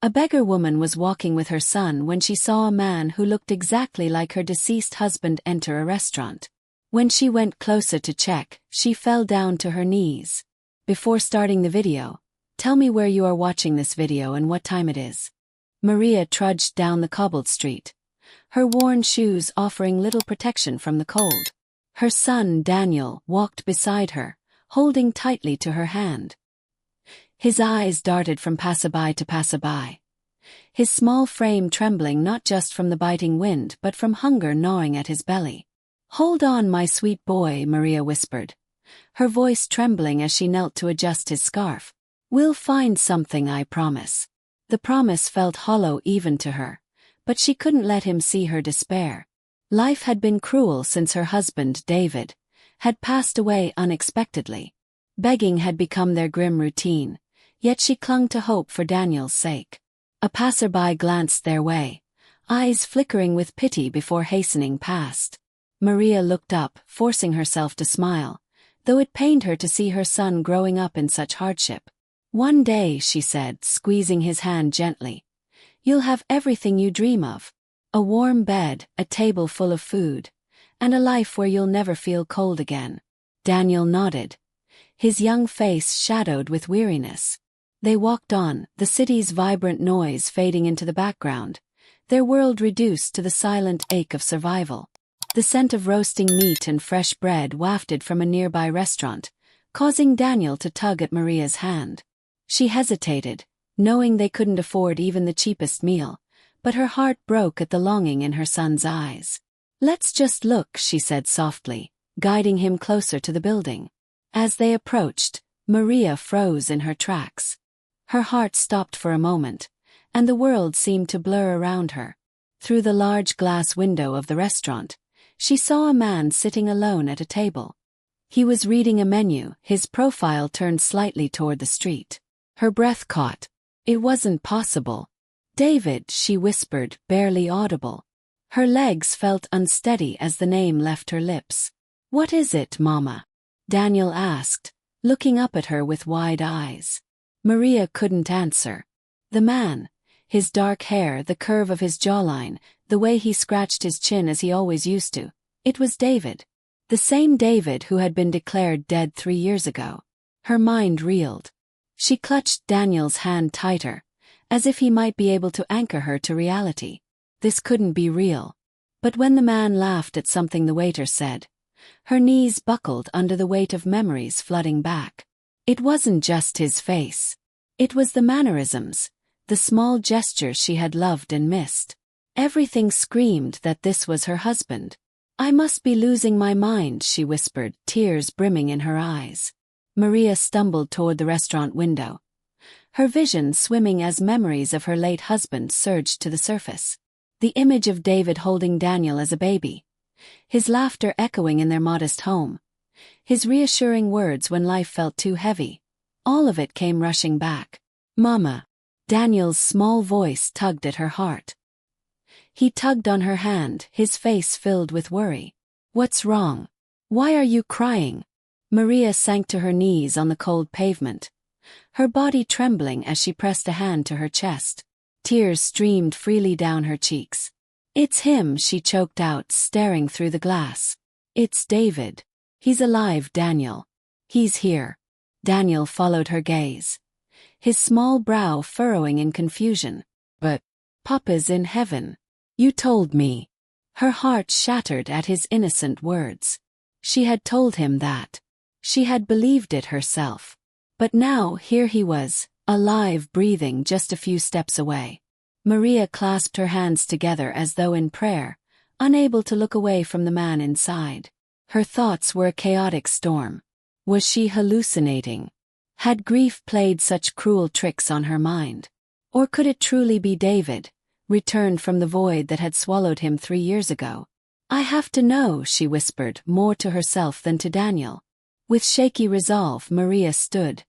A beggar woman was walking with her son when she saw a man who looked exactly like her deceased husband enter a restaurant. When she went closer to check, she fell down to her knees. Before starting the video, tell me where you are watching this video and what time it is. Maria trudged down the cobbled street, her worn shoes offering little protection from the cold. Her son, Daniel, walked beside her, holding tightly to her hand. His eyes darted from passerby to passerby, his small frame trembling not just from the biting wind but from hunger gnawing at his belly. "Hold on, my sweet boy," Maria whispered, her voice trembling as she knelt to adjust his scarf. "We'll find something, I promise." The promise felt hollow even to her, but she couldn't let him see her despair. Life had been cruel since her husband, David, had passed away unexpectedly. Begging had become their grim routine, yet she clung to hope for Daniel's sake. A passerby glanced their way, eyes flickering with pity before hastening past. Maria looked up, forcing herself to smile, though it pained her to see her son growing up in such hardship. "One day," she said, squeezing his hand gently, "you'll have everything you dream of. A warm bed, a table full of food, and a life where you'll never feel cold again." Daniel nodded, his young face shadowed with weariness. They walked on, the city's vibrant noise fading into the background, their world reduced to the silent ache of survival. The scent of roasting meat and fresh bread wafted from a nearby restaurant, causing Daniel to tug at Maria's hand. She hesitated, knowing they couldn't afford even the cheapest meal, but her heart broke at the longing in her son's eyes. "Let's just look," she said softly, guiding him closer to the building. As they approached, Maria froze in her tracks. Her heart stopped for a moment, and the world seemed to blur around her. Through the large glass window of the restaurant, she saw a man sitting alone at a table. He was reading a menu, his profile turned slightly toward the street. Her breath caught. It wasn't possible. "David," she whispered, barely audible. Her legs felt unsteady as the name left her lips. "What is it, Mama?" Daniel asked, looking up at her with wide eyes. Maria couldn't answer. The man, his dark hair, the curve of his jawline, the way he scratched his chin as he always used to, it was David. The same David who had been declared dead 3 years ago. Her mind reeled. She clutched Daniel's hand tighter, as if he might be able to anchor her to reality. This couldn't be real. But when the man laughed at something the waiter said, her knees buckled under the weight of memories flooding back. It wasn't just his face. It was the mannerisms, the small gestures she had loved and missed. Everything screamed that this was her husband. "I must be losing my mind," she whispered, tears brimming in her eyes. Maria stumbled toward the restaurant window, her vision swimming as memories of her late husband surged to the surface. The image of David holding Daniel as a baby, his laughter echoing in their modest home, his reassuring words when life felt too heavy, all of it came rushing back. "Mama." Daniel's small voice tugged at her heart. He tugged on her hand, his face filled with worry. "What's wrong? Why are you crying?" Maria sank to her knees on the cold pavement, her body trembling as she pressed a hand to her chest. Tears streamed freely down her cheeks. "It's him," she choked out, staring through the glass. "It's David. He's alive, Daniel. He's here." Daniel followed her gaze, his small brow furrowing in confusion. "But Papa's in heaven. You told me." Her heart shattered at his innocent words. She had told him that. She had believed it herself. But now here he was, alive, breathing just a few steps away. Maria clasped her hands together as though in prayer, unable to look away from the man inside. Her thoughts were a chaotic storm. Was she hallucinating? Had grief played such cruel tricks on her mind? Or could it truly be David, returned from the void that had swallowed him 3 years ago? "I have to know," she whispered, more to herself than to Daniel. With shaky resolve, Maria stood,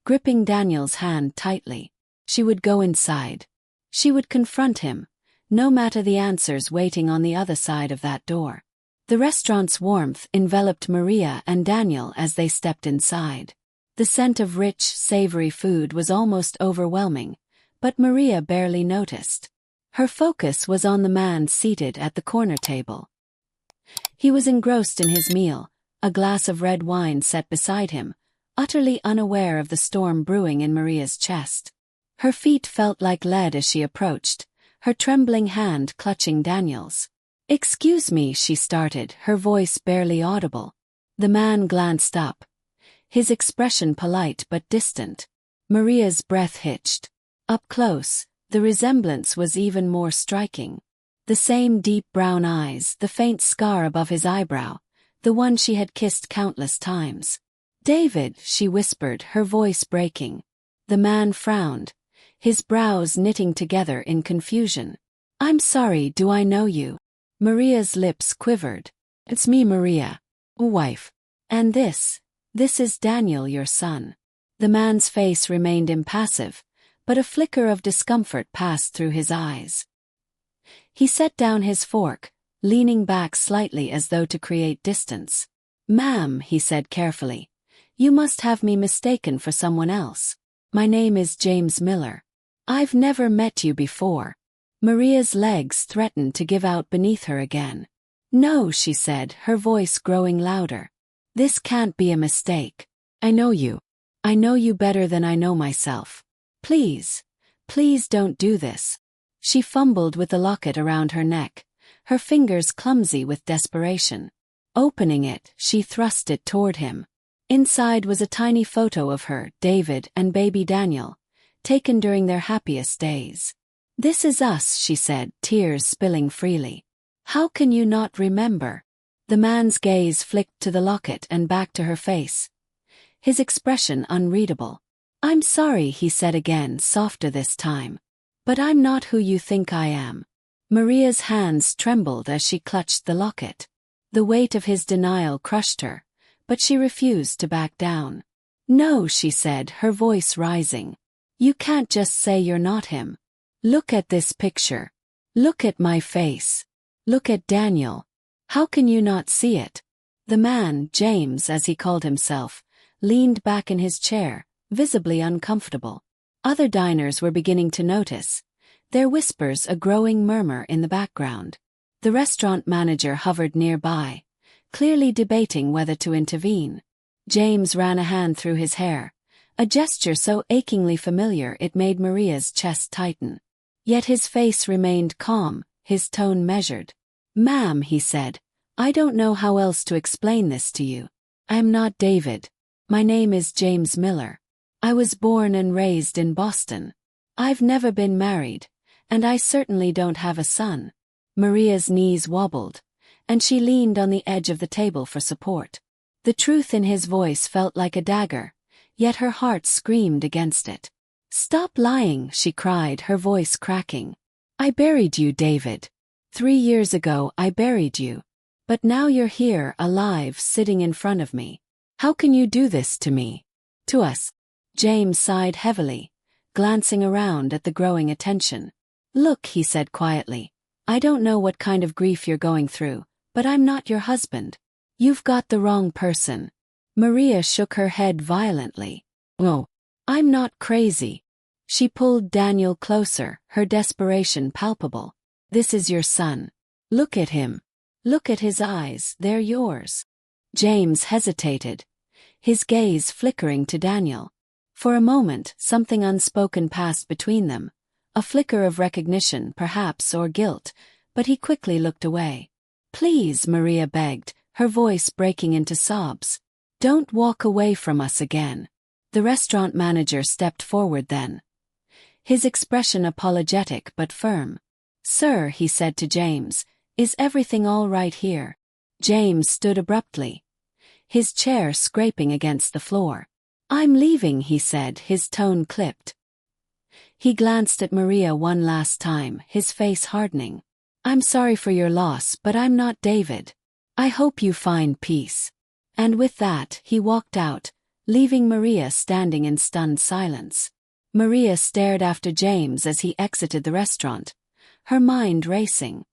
gripping Daniel's hand tightly. She would go inside. She would confront him, no matter the answers waiting on the other side of that door. The restaurant's warmth enveloped Maria and Daniel as they stepped inside. The scent of rich, savory food was almost overwhelming, but Maria barely noticed. Her focus was on the man seated at the corner table. He was engrossed in his meal, a glass of red wine set beside him, utterly unaware of the storm brewing in Maria's chest. Her feet felt like lead as she approached, her trembling hand clutching Daniel's. "Excuse me," she started, her voice barely audible. The man glanced up, his expression polite but distant. Maria's breath hitched. Up close, the resemblance was even more striking. The same deep brown eyes, the faint scar above his eyebrow, the one she had kissed countless times. "David," she whispered, her voice breaking. The man frowned, his brows knitting together in confusion. "I'm sorry, do I know you?" Maria's lips quivered. "It's me, Maria. Wife. And this is Daniel, your son." The man's face remained impassive, but a flicker of discomfort passed through his eyes. He set down his fork, leaning back slightly as though to create distance. "Ma'am," he said carefully, "you must have me mistaken for someone else. My name is James Miller. I've never met you before." Maria's legs threatened to give out beneath her again. "No," she said, her voice growing louder. "This can't be a mistake. I know you. I know you better than I know myself. Please, please don't do this." She fumbled with the locket around her neck, her fingers clumsy with desperation. Opening it, she thrust it toward him. Inside was a tiny photo of her, David, and baby Daniel, taken during their happiest days. "This is us," she said, tears spilling freely. "How can you not remember?" The man's gaze flicked to the locket and back to her face, his expression unreadable. "I'm sorry," he said again, softer this time. "But I'm not who you think I am." Maria's hands trembled as she clutched the locket. The weight of his denial crushed her, but she refused to back down. "No," she said, her voice rising. "You can't just say you're not him. Look at this picture. Look at my face. Look at Daniel. How can you not see it?" The man, James as he called himself, leaned back in his chair, visibly uncomfortable. Other diners were beginning to notice, their whispers a growing murmur in the background. The restaurant manager hovered nearby, clearly debating whether to intervene. James ran a hand through his hair, a gesture so achingly familiar it made Maria's chest tighten. Yet his face remained calm, his tone measured. "Ma'am," he said, "I don't know how else to explain this to you. I am not David. My name is James Miller. I was born and raised in Boston. I've never been married, and I certainly don't have a son." Maria's knees wobbled, and she leaned on the edge of the table for support. The truth in his voice felt like a dagger, yet her heart screamed against it. "Stop lying," she cried, her voice cracking. "I buried you, David. 3 years ago I buried you. But now you're here, alive, sitting in front of me. How can you do this to me? To us?" James sighed heavily, glancing around at the growing attention. "Look," he said quietly, "I don't know what kind of grief you're going through, but I'm not your husband. You've got the wrong person." Maria shook her head violently. "Oh, I'm not crazy." She pulled Daniel closer, her desperation palpable. "This is your son. Look at him. Look at his eyes, they're yours." James hesitated, his gaze flickering to Daniel. For a moment, something unspoken passed between them, a flicker of recognition, perhaps, or guilt, but he quickly looked away. "Please," Maria begged, her voice breaking into sobs. "Don't walk away from us again." The restaurant manager stepped forward then, his expression apologetic but firm. "Sir," he said to James, "is everything all right here?" James stood abruptly, his chair scraping against the floor. "I'm leaving," he said, his tone clipped. He glanced at Maria one last time, his face hardening. "I'm sorry for your loss, but I'm not David. I hope you find peace." And with that, he walked out, leaving Maria standing in stunned silence. Maria stared after James as he exited the restaurant, her mind racing.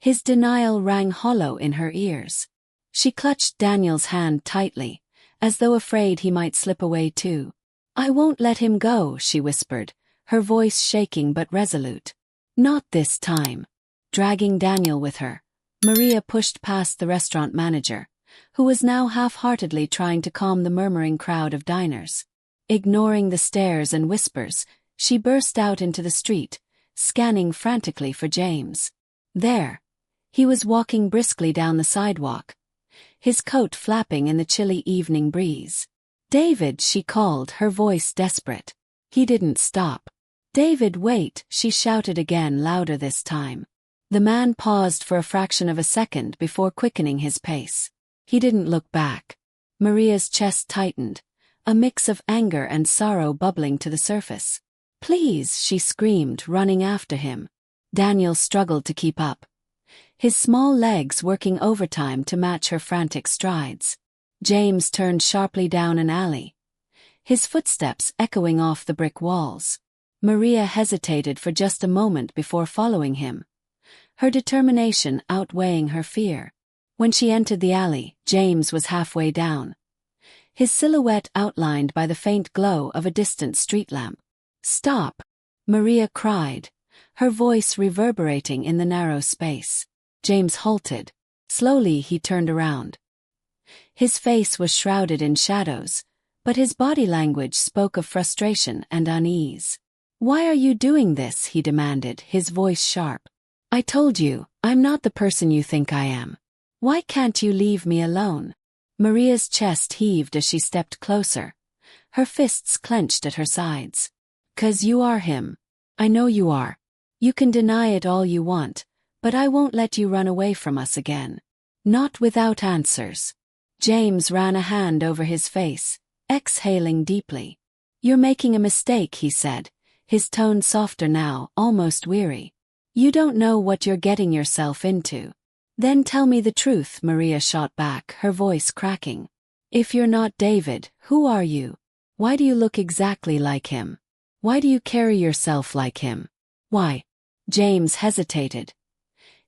His denial rang hollow in her ears. She clutched Daniel's hand tightly, as though afraid he might slip away too. "I won't let him go," she whispered, her voice shaking but resolute. Not this time. Dragging Daniel with her, Maria pushed past the restaurant manager, who was now half-heartedly trying to calm the murmuring crowd of diners. Ignoring the stares and whispers, she burst out into the street, scanning frantically for James. There. He was walking briskly down the sidewalk, his coat flapping in the chilly evening breeze. "David," she called, her voice desperate. He didn't stop. "David, wait," she shouted again, louder this time. The man paused for a fraction of a second before quickening his pace. He didn't look back. Maria's chest tightened, a mix of anger and sorrow bubbling to the surface. "Please," she screamed, running after him. Daniel struggled to keep up, his small legs working overtime to match her frantic strides. James turned sharply down an alley, his footsteps echoing off the brick walls. Maria hesitated for just a moment before following him, her determination outweighing her fear. When she entered the alley, James was halfway down, his silhouette outlined by the faint glow of a distant street lamp. "Stop!" Maria cried, her voice reverberating in the narrow space. James halted. Slowly he turned around. His face was shrouded in shadows, but his body language spoke of frustration and unease. "Why are you doing this?" he demanded, his voice sharp. "I told you, I'm not the person you think I am. Why can't you leave me alone?" Maria's chest heaved as she stepped closer, her fists clenched at her sides. "'Cause you are him. I know you are. You can deny it all you want, but I won't let you run away from us again. Not without answers." James ran a hand over his face, exhaling deeply. "You're making a mistake," he said, his tone softer now, almost weary. "You don't know what you're getting yourself into." "Then tell me the truth," Maria shot back, her voice cracking. "If you're not David, who are you? Why do you look exactly like him? Why do you carry yourself like him? Why?" James hesitated,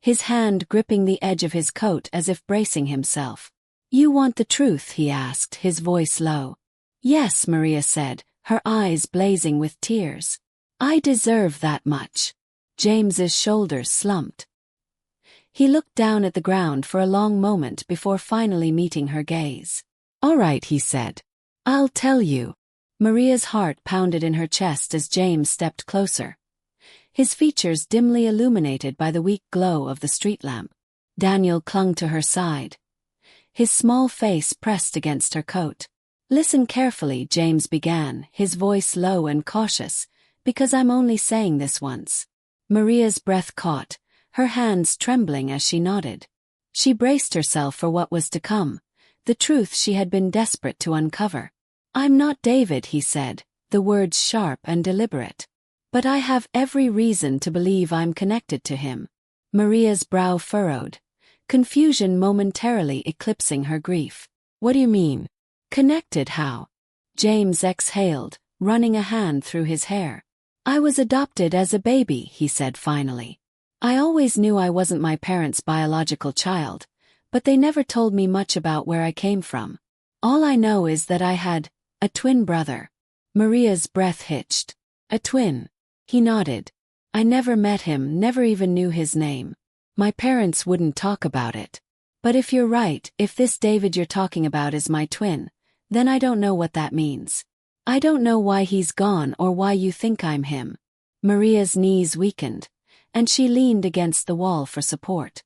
his hand gripping the edge of his coat as if bracing himself. "You want the truth?" he asked, his voice low. "Yes," Maria said, her eyes blazing with tears. "I deserve that much." James's shoulders slumped. He looked down at the ground for a long moment before finally meeting her gaze. "All right," he said. "I'll tell you." Maria's heart pounded in her chest as James stepped closer, his features dimly illuminated by the weak glow of the street lamp. Daniel clung to her side, his small face pressed against her coat. "Listen carefully," James began, his voice low and cautious, "because I'm only saying this once." Maria's breath caught, her hands trembling as she nodded. She braced herself for what was to come, the truth she had been desperate to uncover. "I'm not David," he said, the words sharp and deliberate. "But I have every reason to believe I'm connected to him." Maria's brow furrowed, confusion momentarily eclipsing her grief. "What do you mean? Connected how?" James exhaled, running a hand through his hair. "I was adopted as a baby," he said finally. "I always knew I wasn't my parents' biological child, but they never told me much about where I came from. All I know is that I had a twin brother." Maria's breath hitched. "A twin?" He nodded. "I never met him, never even knew his name. My parents wouldn't talk about it. But if you're right, if this David you're talking about is my twin, then I don't know what that means. I don't know why he's gone or why you think I'm him." Maria's knees weakened, and she leaned against the wall for support.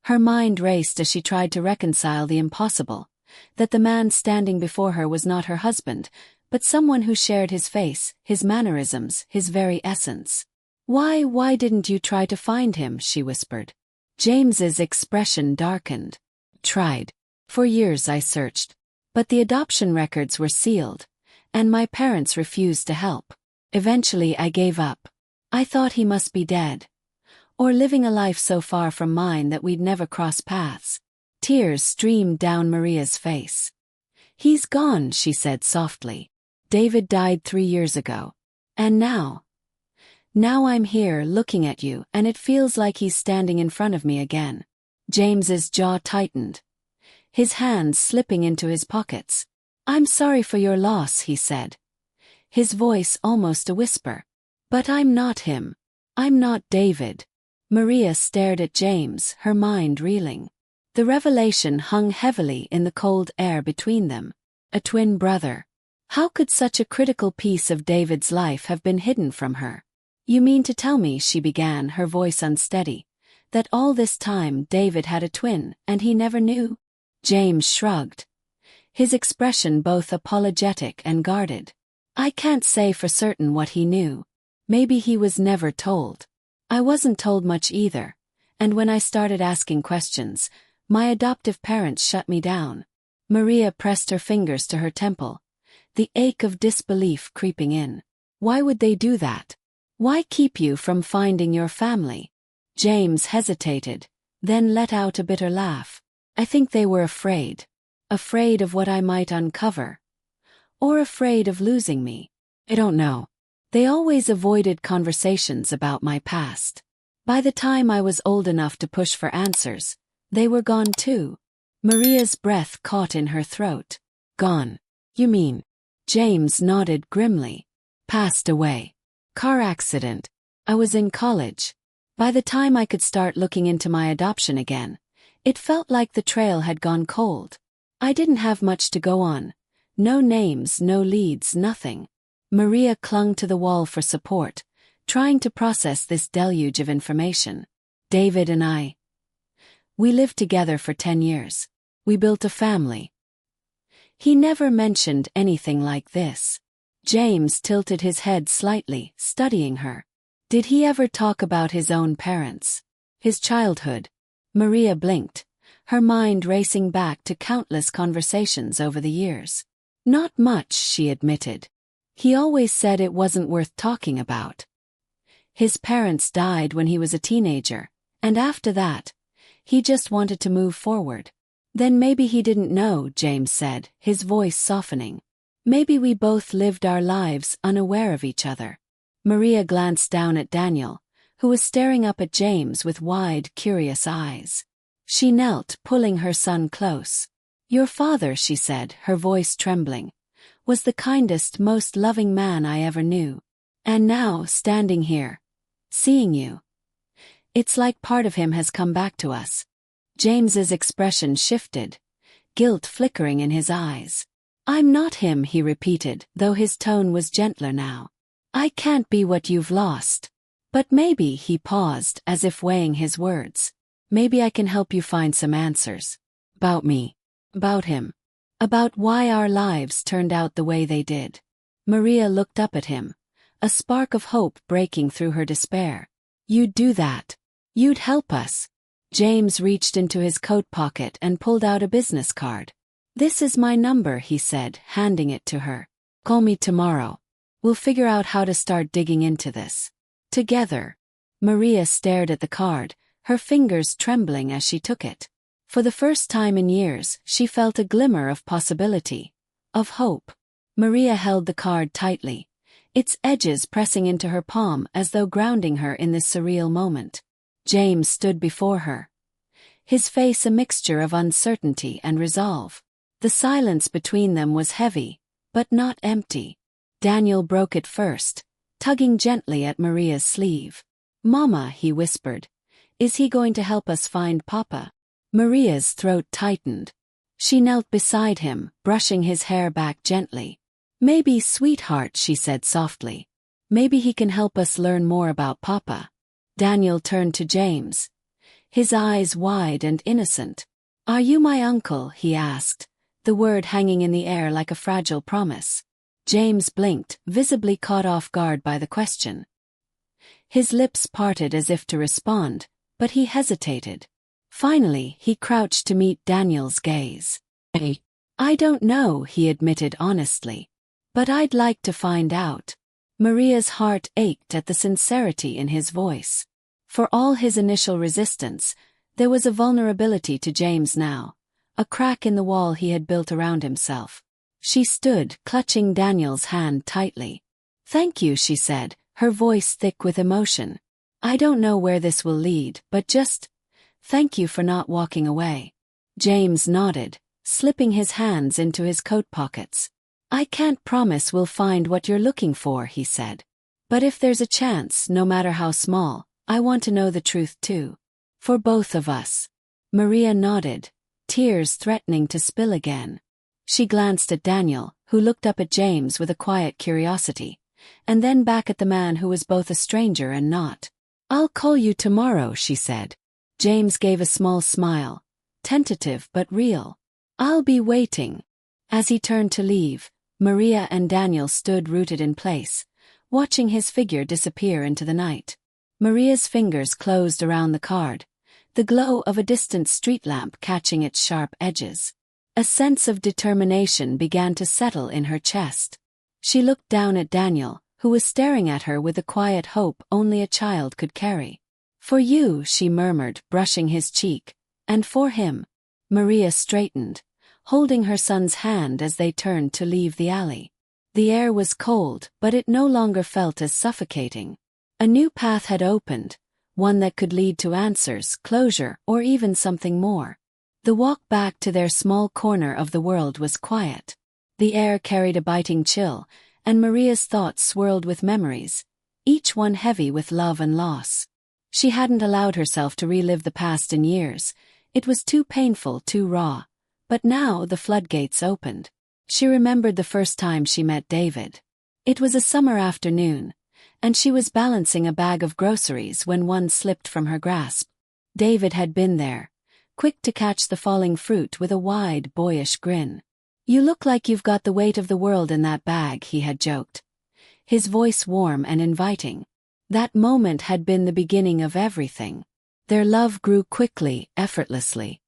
Her mind raced as she tried to reconcile the impossible, that the man standing before her was not her husband, but someone who shared his face, his mannerisms, his very essence. Why didn't you try to find him?" she whispered. James's expression darkened. "Tried. For years I searched. But the adoption records were sealed, and my parents refused to help. Eventually I gave up. I thought he must be dead, or living a life so far from mine that we'd never cross paths." Tears streamed down Maria's face. "He's gone," she said softly. "David died 3 years ago. And now I'm here looking at you, and it feels like he's standing in front of me again." James's jaw tightened, his hands slipping into his pockets. "I'm sorry for your loss," he said, his voice almost a whisper. But I'm not him. I'm not David. Maria stared at James, her mind reeling. The revelation hung heavily in the cold air between them. A twin brother. How could such a critical piece of David's life have been hidden from her? You mean to tell me, she began, her voice unsteady, that all this time David had a twin and he never knew? James shrugged, his expression both apologetic and guarded. I can't say for certain what he knew. Maybe he was never told. I wasn't told much either, and when I started asking questions, my adoptive parents shut me down. Maria pressed her fingers to her temple, the ache of disbelief creeping in. Why would they do that? Why keep you from finding your family? James hesitated, then let out a bitter laugh. I think they were afraid. Afraid of what I might uncover. Or afraid of losing me. I don't know. They always avoided conversations about my past. By the time I was old enough to push for answers, they were gone too. Maria's breath caught in her throat. Gone. You mean? James nodded grimly. Passed away. Car accident. I was in college. By the time I could start looking into my adoption again, it felt like the trail had gone cold. I didn't have much to go on. No names, no leads, nothing. Maria clung to the wall for support, trying to process this deluge of information. David and I. We lived together for 10 years. We built a family. He never mentioned anything like this. James tilted his head slightly, studying her. Did he ever talk about his own parents? His childhood? Maria blinked, her mind racing back to countless conversations over the years. Not much, she admitted. He always said it wasn't worth talking about. His parents died when he was a teenager, and after that, he just wanted to move forward. Then maybe he didn't know, James said, his voice softening. Maybe we both lived our lives unaware of each other. Maria glanced down at Daniel, who was staring up at James with wide, curious eyes. She knelt, pulling her son close. Your father, she said, her voice trembling, was the kindest, most loving man I ever knew. And now, standing here, seeing you, it's like part of him has come back to us. James's expression shifted, guilt flickering in his eyes. I'm not him, he repeated, though his tone was gentler now. I can't be what you've lost. But maybe, he paused, as if weighing his words. Maybe I can help you find some answers. About me. About him. About why our lives turned out the way they did. Maria looked up at him, a spark of hope breaking through her despair. You'd do that. You'd help us. James reached into his coat pocket and pulled out a business card. This is my number, he said, handing it to her. Call me tomorrow. We'll figure out how to start digging into this. Together. Maria stared at the card, her fingers trembling as she took it. For the first time in years, she felt a glimmer of possibility, of hope. Maria held the card tightly, its edges pressing into her palm as though grounding her in this surreal moment. James stood before her, his face a mixture of uncertainty and resolve. The silence between them was heavy, but not empty. Daniel broke it first, tugging gently at Maria's sleeve. Mama, he whispered, is he going to help us find Papa? Maria's throat tightened. She knelt beside him, brushing his hair back gently. Maybe, sweetheart, she said softly. Maybe he can help us learn more about Papa. Daniel turned to James, his eyes wide and innocent. Are you my uncle? He asked, the word hanging in the air like a fragile promise. James blinked, visibly caught off guard by the question. His lips parted as if to respond, but he hesitated. Finally, he crouched to meet Daniel's gaze. I don't know, he admitted honestly. But I'd like to find out. Maria's heart ached at the sincerity in his voice. For all his initial resistance, there was a vulnerability to James now, a crack in the wall he had built around himself. She stood, clutching Daniel's hand tightly. Thank you, she said, her voice thick with emotion. I don't know where this will lead, but just thank you for not walking away. James nodded, slipping his hands into his coat pockets. I can't promise we'll find what you're looking for, he said. But if there's a chance, no matter how small, I want to know the truth too. For both of us. Maria nodded, tears threatening to spill again. She glanced at Daniel, who looked up at James with a quiet curiosity, and then back at the man who was both a stranger and not. "I'll call you tomorrow," she said. James gave a small smile, tentative but real. "I'll be waiting." As he turned to leave, Maria and Daniel stood rooted in place, watching his figure disappear into the night. Maria's fingers closed around the card, the glow of a distant street lamp catching its sharp edges. A sense of determination began to settle in her chest. She looked down at Daniel, who was staring at her with the quiet hope only a child could carry. "For you," she murmured, brushing his cheek. "And for him." Maria straightened, holding her son's hand as they turned to leave the alley. The air was cold, but it no longer felt as suffocating. A new path had opened, one that could lead to answers, closure, or even something more. The walk back to their small corner of the world was quiet. The air carried a biting chill, and Maria's thoughts swirled with memories, each one heavy with love and loss. She hadn't allowed herself to relive the past in years. It was too painful, too raw. But now the floodgates opened. She remembered the first time she met David. It was a summer afternoon, and she was balancing a bag of groceries when one slipped from her grasp. David had been there, quick to catch the falling fruit with a wide, boyish grin. "You look like you've got the weight of the world in that bag," he had joked, his voice warm and inviting. That moment had been the beginning of everything. Their love grew quickly, effortlessly.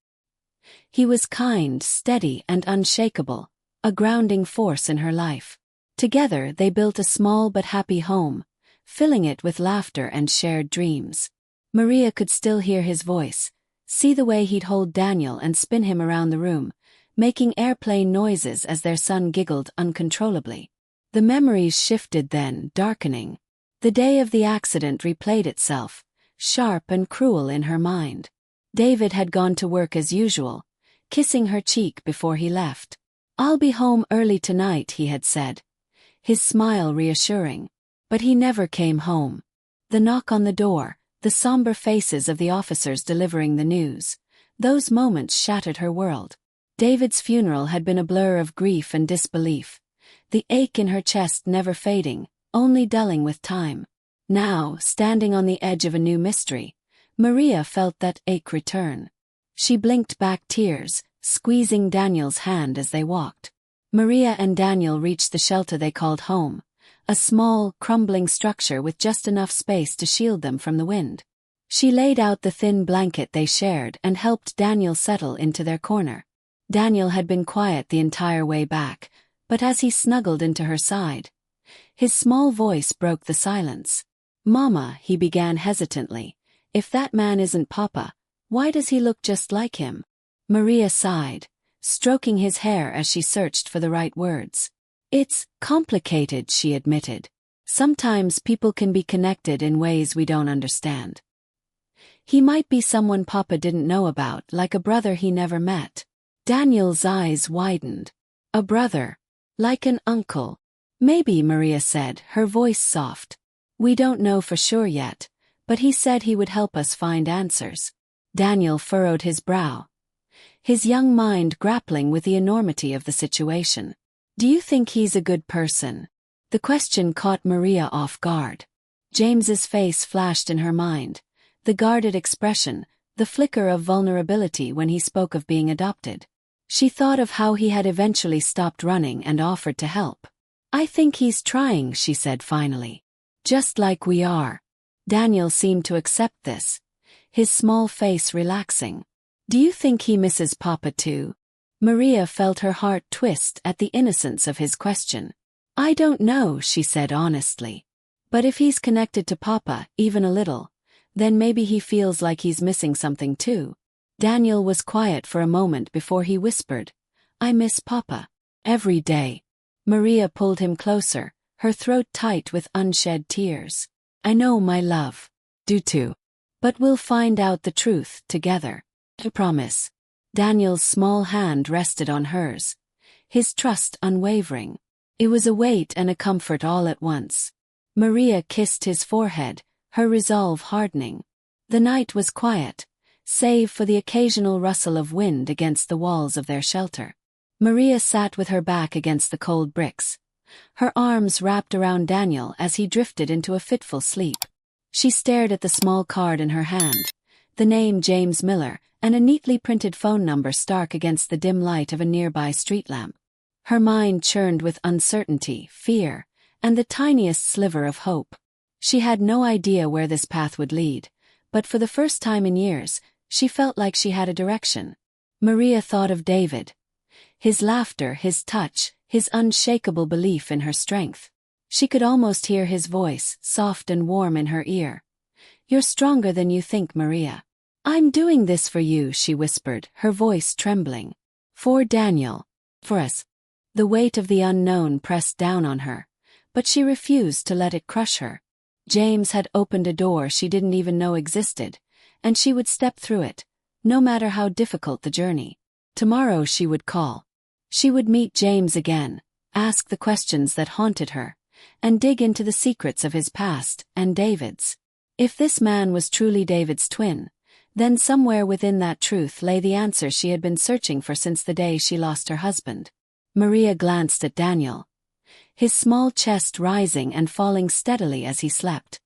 He was kind, steady, and unshakable, a grounding force in her life. Together they built a small but happy home, filling it with laughter and shared dreams. Maria could still hear his voice, see the way he'd hold Daniel and spin him around the room, making airplane noises as their son giggled uncontrollably. The memories shifted then, darkening. The day of the accident replayed itself, sharp and cruel in her mind. David had gone to work as usual, kissing her cheek before he left. "I'll be home early tonight," he had said, his smile reassuring. But he never came home. The knock on the door, the somber faces of the officers delivering the news, those moments shattered her world. David's funeral had been a blur of grief and disbelief, the ache in her chest never fading, only dulling with time. Now, standing on the edge of a new mystery, Maria felt that ache return. She blinked back tears, squeezing Daniel's hand as they walked. Maria and Daniel reached the shelter they called home, a small, crumbling structure with just enough space to shield them from the wind. She laid out the thin blanket they shared and helped Daniel settle into their corner. Daniel had been quiet the entire way back, but as he snuggled into her side, his small voice broke the silence. "Mama," he began hesitantly, "if that man isn't Papa, why does he look just like him?" Maria sighed, stroking his hair as she searched for the right words. "It's complicated," she admitted. "Sometimes people can be connected in ways we don't understand. He might be someone Papa didn't know about, like a brother he never met." Daniel's eyes widened. "A brother? Like an uncle?" "Maybe," Maria said, her voice soft. "We don't know for sure yet, but he said he would help us find answers." Daniel furrowed his brow, his young mind grappling with the enormity of the situation. "Do you think he's a good person?" The question caught Maria off guard. James's face flashed in her mind, the guarded expression, the flicker of vulnerability when he spoke of being adopted. She thought of how he had eventually stopped running and offered to help. "I think he's trying," she said finally. "Just like we are." Daniel seemed to accept this, his small face relaxing. "Do you think he misses Papa too?" Maria felt her heart twist at the innocence of his question. "I don't know," she said honestly. "But if he's connected to Papa, even a little, then maybe he feels like he's missing something too." Daniel was quiet for a moment before he whispered, "I miss Papa. Every day." Maria pulled him closer, her throat tight with unshed tears. "I know, my love. Do too. But we'll find out the truth together. I promise." Daniel's small hand rested on hers, his trust unwavering. It was a weight and a comfort all at once. Maria kissed his forehead, her resolve hardening. The night was quiet, save for the occasional rustle of wind against the walls of their shelter. Maria sat with her back against the cold bricks, her arms wrapped around Daniel as he drifted into a fitful sleep. She stared at the small card in her hand, the name James Miller, and a neatly printed phone number stark against the dim light of a nearby street lamp. Her mind churned with uncertainty, fear, and the tiniest sliver of hope. She had no idea where this path would lead, but for the first time in years, she felt like she had a direction. Maria thought of David. His laughter, his touch, his unshakable belief in her strength. She could almost hear his voice, soft and warm in her ear. "You're stronger than you think, Maria. I'm doing this for you," she whispered, her voice trembling. "For Daniel. For us." The weight of the unknown pressed down on her, but she refused to let it crush her. James had opened a door she didn't even know existed, and she would step through it, no matter how difficult the journey. Tomorrow she would call. She would meet James again, ask the questions that haunted her, and dig into the secrets of his past and David's. If this man was truly David's twin, then somewhere within that truth lay the answer she had been searching for since the day she lost her husband. Maria glanced at Daniel, his small chest rising and falling steadily as he slept.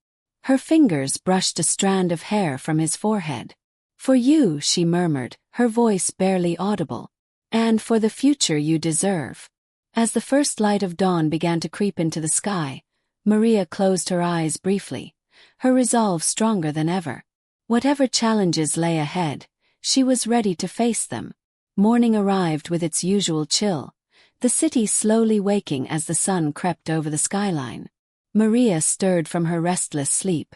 Her fingers brushed a strand of hair from his forehead. "For you," she murmured, her voice barely audible. "And for the future you deserve." As the first light of dawn began to creep into the sky, Maria closed her eyes briefly, her resolve stronger than ever. Whatever challenges lay ahead, she was ready to face them. Morning arrived with its usual chill, the city slowly waking as the sun crept over the skyline. Maria stirred from her restless sleep,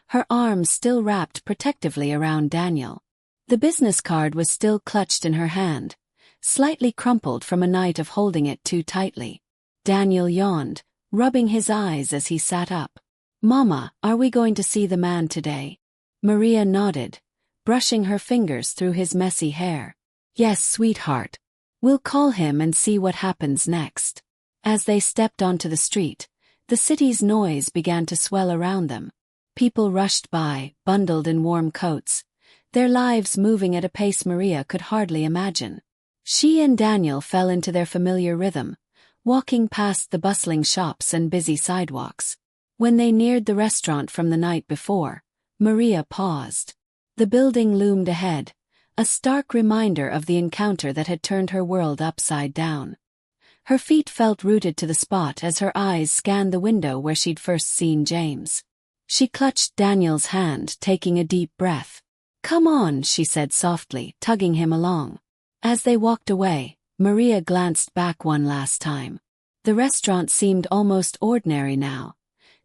her arms still wrapped protectively around Daniel. The business card was still clutched in her hand, slightly crumpled from a night of holding it too tightly. Daniel yawned, rubbing his eyes as he sat up. "Mama, are we going to see the man today?" Maria nodded, brushing her fingers through his messy hair. "Yes, sweetheart. We'll call him and see what happens next." As they stepped onto the street, the city's noise began to swell around them. People rushed by, bundled in warm coats, their lives moving at a pace Maria could hardly imagine. She and Daniel fell into their familiar rhythm, walking past the bustling shops and busy sidewalks. When they neared the restaurant from the night before, Maria paused. The building loomed ahead, a stark reminder of the encounter that had turned her world upside down. Her feet felt rooted to the spot as her eyes scanned the window where she'd first seen James. She clutched Daniel's hand, taking a deep breath. "Come on," she said softly, tugging him along. As they walked away, Maria glanced back one last time. The restaurant seemed almost ordinary now,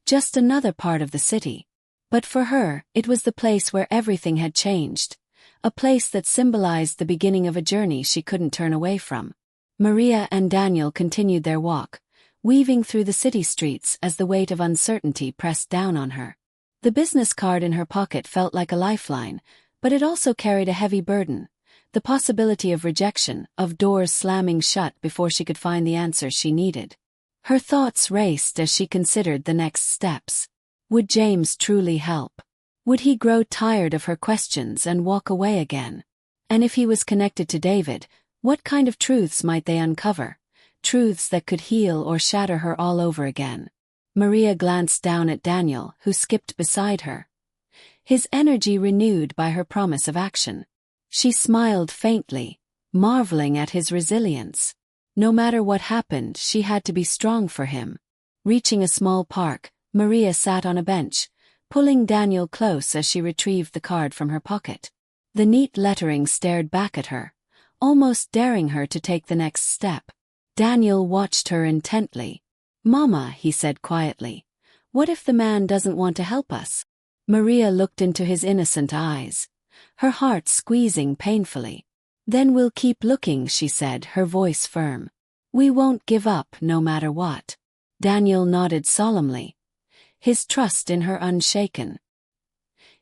just another part of the city. But for her, it was the place where everything had changed, a place that symbolized the beginning of a journey she couldn't turn away from. Maria and Daniel continued their walk, weaving through the city streets as the weight of uncertainty pressed down on her. The business card in her pocket felt like a lifeline, but it also carried a heavy burden, the possibility of rejection, of doors slamming shut before she could find the answers she needed. Her thoughts raced as she considered the next steps. Would James truly help? Would he grow tired of her questions and walk away again? And if he was connected to David, what kind of truths might they uncover? Truths that could heal or shatter her all over again. Maria glanced down at Daniel, who skipped beside her, his energy renewed by her promise of action. She smiled faintly, marveling at his resilience. No matter what happened, she had to be strong for him. Reaching a small park, Maria sat on a bench, pulling Daniel close as she retrieved the card from her pocket. The neat lettering stared back at her, almost daring her to take the next step. Daniel watched her intently. "Mama," he said quietly, "what if the man doesn't want to help us?" Maria looked into his innocent eyes, her heart squeezing painfully. "Then we'll keep looking," she said, her voice firm. "We won't give up no matter what." Daniel nodded solemnly, his trust in her unshaken.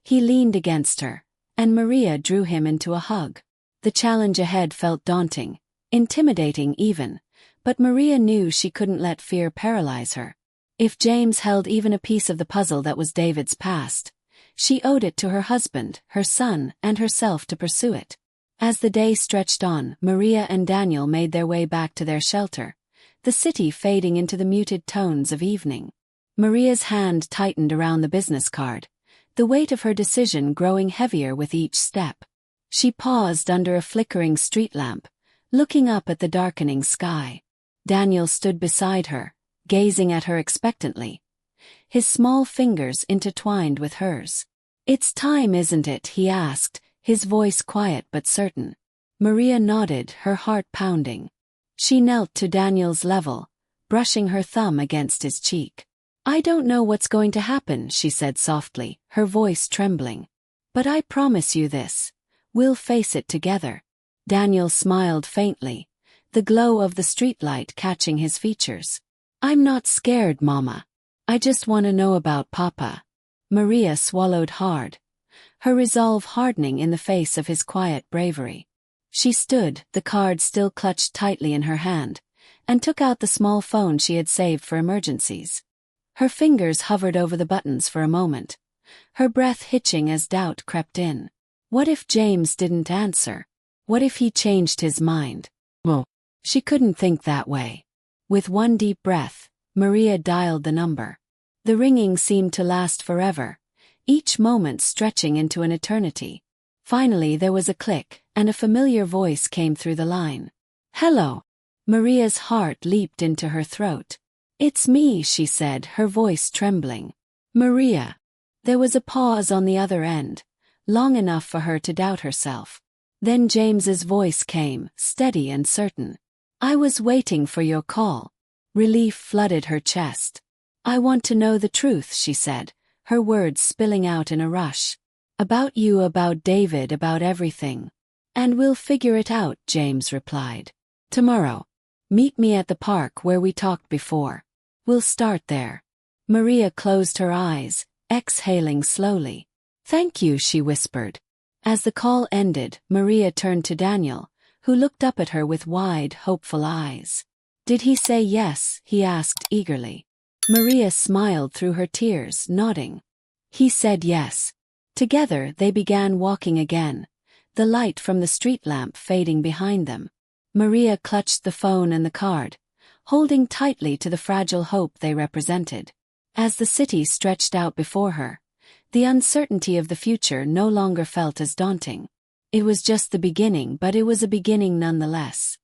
He leaned against her, and Maria drew him into a hug. The challenge ahead felt daunting, intimidating even, but Maria knew she couldn't let fear paralyze her. If James held even a piece of the puzzle that was David's past, she owed it to her husband, her son, and herself to pursue it. As the day stretched on, Maria and Daniel made their way back to their shelter, the city fading into the muted tones of evening. Maria's hand tightened around the business card, the weight of her decision growing heavier with each step. She paused under a flickering street lamp, looking up at the darkening sky. Daniel stood beside her, gazing at her expectantly, his small fingers intertwined with hers. "It's time, isn't it?" he asked, his voice quiet but certain. Maria nodded, her heart pounding. She knelt to Daniel's level, brushing her thumb against his cheek. "I don't know what's going to happen," she said softly, her voice trembling. "But I promise you this. We'll face it together." Daniel smiled faintly, the glow of the streetlight catching his features. "I'm not scared, Mama. I just want to know about Papa." Maria swallowed hard, her resolve hardening in the face of his quiet bravery. She stood, the card still clutched tightly in her hand, and took out the small phone she had saved for emergencies. Her fingers hovered over the buttons for a moment, her breath hitching as doubt crept in. What if James didn't answer? What if he changed his mind? Well, she couldn't think that way. With one deep breath, Maria dialed the number. The ringing seemed to last forever, each moment stretching into an eternity. Finally there was a click, and a familiar voice came through the line. "Hello." Maria's heart leaped into her throat. "It's me," she said, her voice trembling. "Maria." There was a pause on the other end, long enough for her to doubt herself. Then James's voice came, steady and certain. "I was waiting for your call." Relief flooded her chest. "I want to know the truth," she said, her words spilling out in a rush. "About you, about David, about everything." "And we'll figure it out," James replied. "Tomorrow. Meet me at the park where we talked before. We'll start there." Maria closed her eyes, exhaling slowly. "Thank you," she whispered. As the call ended, Maria turned to Daniel, who looked up at her with wide, hopeful eyes. "Did he say yes?" he asked eagerly. Maria smiled through her tears, nodding. "He said yes." Together they began walking again, the light from the street lamp fading behind them. Maria clutched the phone and the card, holding tightly to the fragile hope they represented. As the city stretched out before her, the uncertainty of the future no longer felt as daunting. It was just the beginning, but it was a beginning nonetheless.